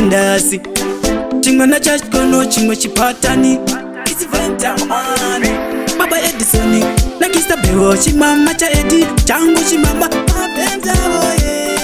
ndasi chimwana chachikono chimwe chipatani It's Ventaman Baba Edison na Kista Bewo chimama cha Edi changu chimama Venta oye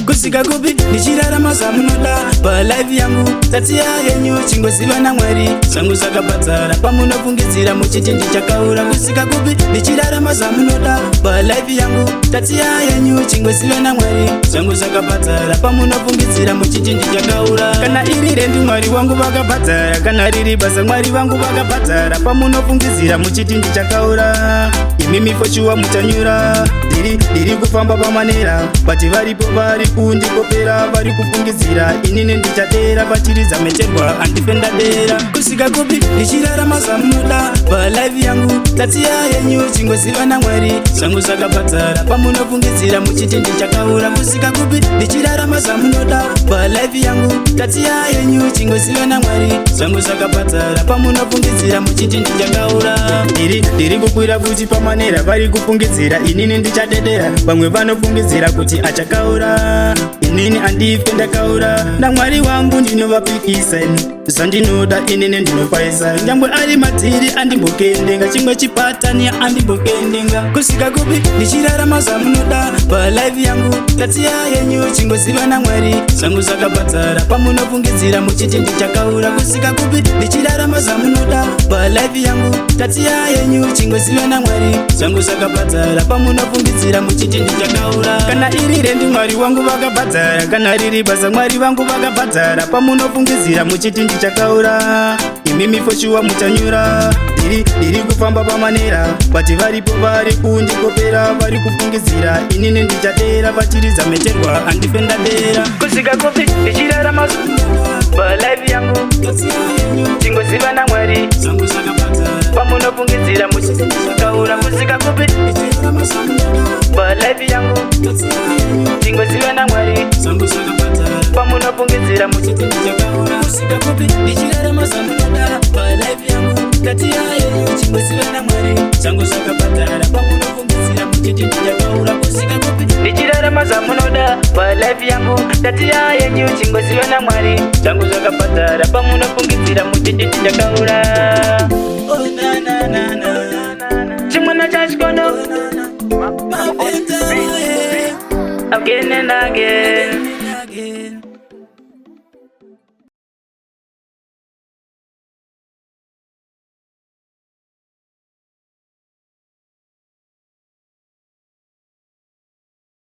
kusika kubi nichirara mazamunoda palife yangu tatsiya yenyu chingosiva namwari zangu zakapatsara pamunofungidzira muchichinji chakaura kusika kubi nichirara mazamunoda palife yangu tatsiya yenyu chingosiva namwari zangu zakapatsara pamunofungidzira muchichinji chakaura kana iri rendi mwari wangu vakapatsara kana riri basa mwari vangu vakapatsara pamunofungidzira muchichinji chakaura imi mifoshuwa mutanyura diri kufamba pamanera bati varipo vari kundikopera vari kufungidzira inini ndichadera pachiriza mecherwa andifenda dera kusika kupi ndichirara mazamunoda palife yangu tatsiya yenyu chingosiva namwari zangu zakapatsara pamunofungidzira muchichinji chakaura kusika kupi ndichirara mazamunoda palife yangu tatsiya yenyu chingosiva namwari zangu zakapatsara pamunofungidzira muchichinji chakaura diri kukwira kuti pamanera vari kufungidzira inini ndichadedera vamwe vanofungidzira kuti achakaura inini andife ndakaura namwari wangu ndinovapikisa zvandinoda inini ndinopaisa nyangwe ari madziri andimbokendenga chimwe chipatani andimbokendenga kusika kupi ndichirara mazamunoda palife yangu tatsiya yenyu chingosiva namwari zangu zakapatsara pamunofungidzira muchichinji chakaura kusika kupi ndichirara mazamunoda palife yangu tatsiya yenyu chingosiva namwari zangu zakapatsara pamunofungidzira muchichinji chakaura kana iri rendi mwari wangu vakapatsara kana riri basa mwari vangu vakapatsara pamunofungidzira muchichinji chakaura imi mifoshuwa mutanyura diri kufamba pamanera bati varipo vari kundikopera vari kufungidzira inini ndichadera pachiriza mecherwa andifenda dera kusika kupi ndichirara mazamunoda palife yangu chingosiva namwari zangu zakapatsara pamunofungidzira muchichinji chakaura kusika kupi ndichirara mazamunoda palife yangu chingosiva namwari zangu zakapatsara pamunofungidzira muchichinji chakaura kusika kupi ndichirara mazamunoda palife yangu tatsiya yenyu chingosiva namwari zangu zakapatsara pamunofungidzira muchichinji chakaura kusika kupi ndichirara mazamunoda palife yangu tatsiya yenyu chingosiva namwari zangu zakapatsara pamunofungidzira muchichinji chakaura chimwana chachikono again and again